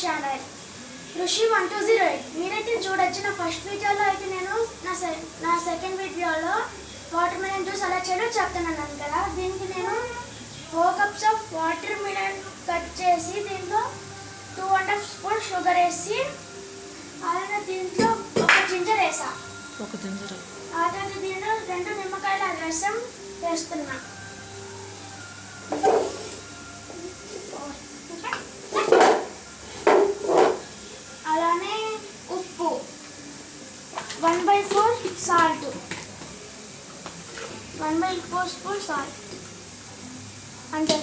Channel ఋషి 1208. మీరైతే చూడొచ్చు నా ఫస్ట్ వీడియోలో అయితే నేను నా సెకండ్ వీడియోలో వాటర్ మిలన్ జ్యూస్ ఎలా చేయాలో చెప్తున్నాను కదా. దీనికి నేను 4 cups of water melon cut చేసి దీంట్లో 2.5 స్పూన్ షుగర్ వేసి అలానే దీంట్లో ఒక జింజర్ వేసా. అలాగే దీంట్లో 2 నిమ్మకాయల రసం వేస్తున్నా. అలానే ఉప్పు 1/4 సాల్ట్, 1/4 స్పూన్ సాల్ట్ అంటే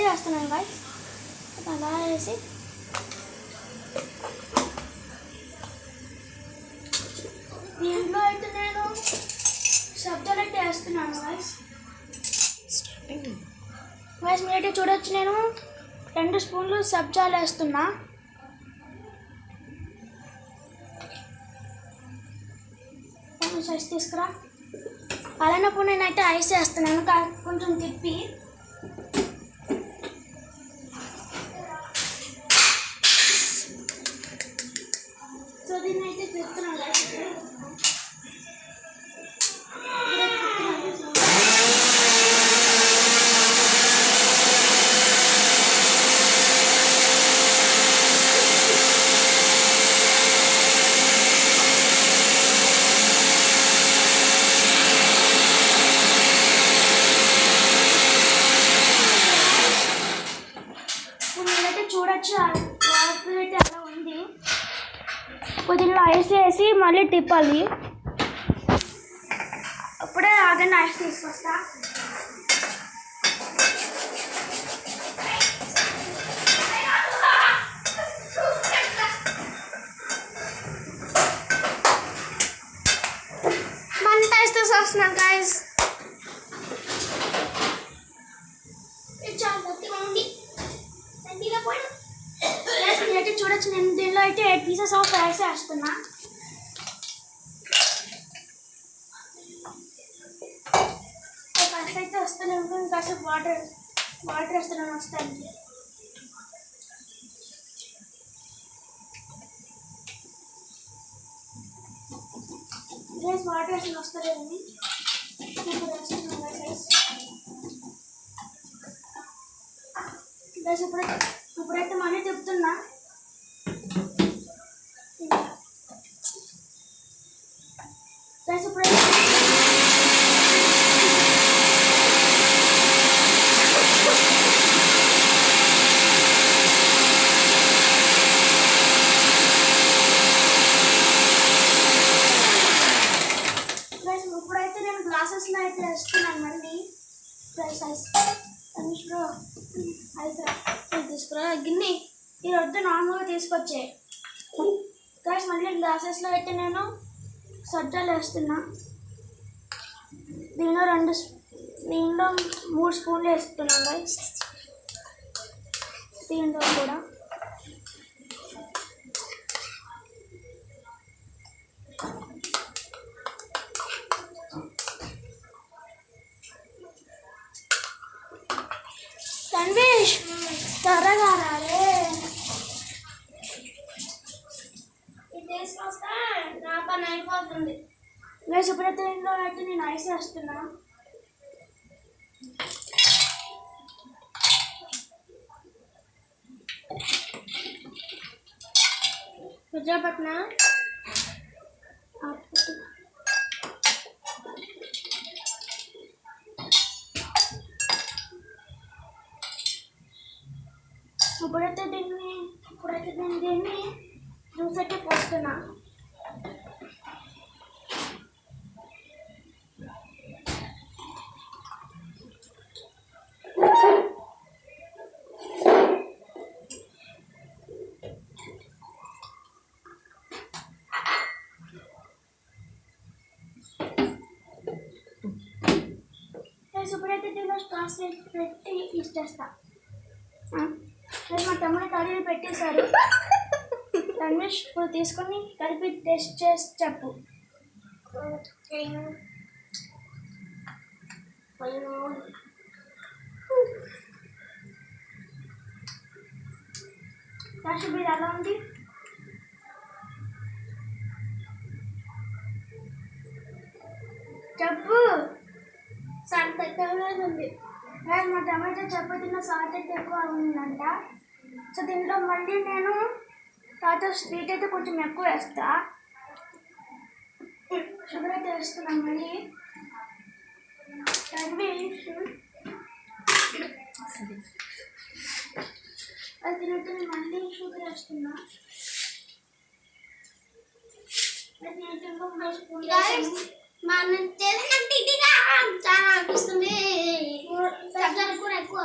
వేస్తున్నాను గాయస్. అలా వేసి దీంట్లో అయితే నేను సబ్జాలు అయితే వేస్తున్నాను గాయస్. మీరైతే చూడొచ్చు నేను 2 స్పూన్లు సబ్జాలు వేస్తున్నా. సైజ్ తీసుకురా. అలానప్పుడు నేనైతే ఐస్ వేస్తున్నాను కొంచెం తిప్పి. సో దీన్ని అయితే తిప్పుతున్నాను. చూడొచ్చు వాటర్ అయితే అలా ఉంది. కొద్దిగా ఐస్ వేసి మళ్ళీ తిప్పాలి. అప్పుడే ఆగండి, ఐస్ తీసుకొస్తా. మంట ఐస్ తీసుకొస్తున్నాను గాయస్. అయితే చూడొచ్చు నేను దీనిలో అయితే 8 pieces ఆఫ్ రైస్ వేస్తున్నా. ఫస్ట్ అయితే వస్తాను అనుకుని కాసేపు వాటర్ వేస్తున్నాను వస్తాను. వాటర్ వేసిన వస్తలేదని ఇప్పుడు వేస్తున్నాను రైస్. ఇప్పుడైతే మళ్ళీ తిప్పుతున్నా. ఇప్పుడైతే నేను గ్లాసెస్లో అయితే వేస్తున్నాను మళ్ళీ రైస్. ఐస్ తీసుకురా గిన్నె ఈ వద్ద నార్మల్గా తీసుకొచ్చే గైస్. మళ్ళీ గ్లాసెస్లో అయితే నేను సబ్జాలు వేస్తున్నా. దీనిలో 3 స్పూన్లు వేస్తున్నాను గైస్. దీంట్లో కూడా తన్వేష్ త్వరగా రాలే. ఇది తీసుకొస్తా నా పని అయిపోతుంది. ఇప్పుడైతే ఇంట్లో అయితే నేను ఐస్ వేస్తున్నా. విజయపట్న ఇప్పుడైతే నేను దీన్ని జ్యూస్ అయితే పోస్తున్నా. ఇప్పుడైతే దీనిలో స్టార్స్ పెట్టి ఇచ్చేస్తా. మా తమ్ముడు కడిగి పెట్టేశారు. రమేష్ ఇప్పుడు తీసుకొని కలిపి టెస్ట్ చేసి చెప్పు. రాశి మీరు ఎలా ఉంది? చెప్పు. సాల్ట్ ఎక్కువగా ఉంది. మా టమాటో చపాతీలో సాల్ట్ అయితే ఎక్కువ ఉందంట. సో దీంట్లో మళ్ళీ నేను తర్వాత స్వీట్ అయితే కొంచెం ఎక్కువ వేస్తా. షుగర్ అయితే వేస్తున్నాను మళ్ళీ. అది తినట్టు మళ్ళీ షుగర్ వేస్తున్నా. మనం చేసినట్టు ఇదిగా చాలా అనిపిస్తుంది. కూర ఎక్కువ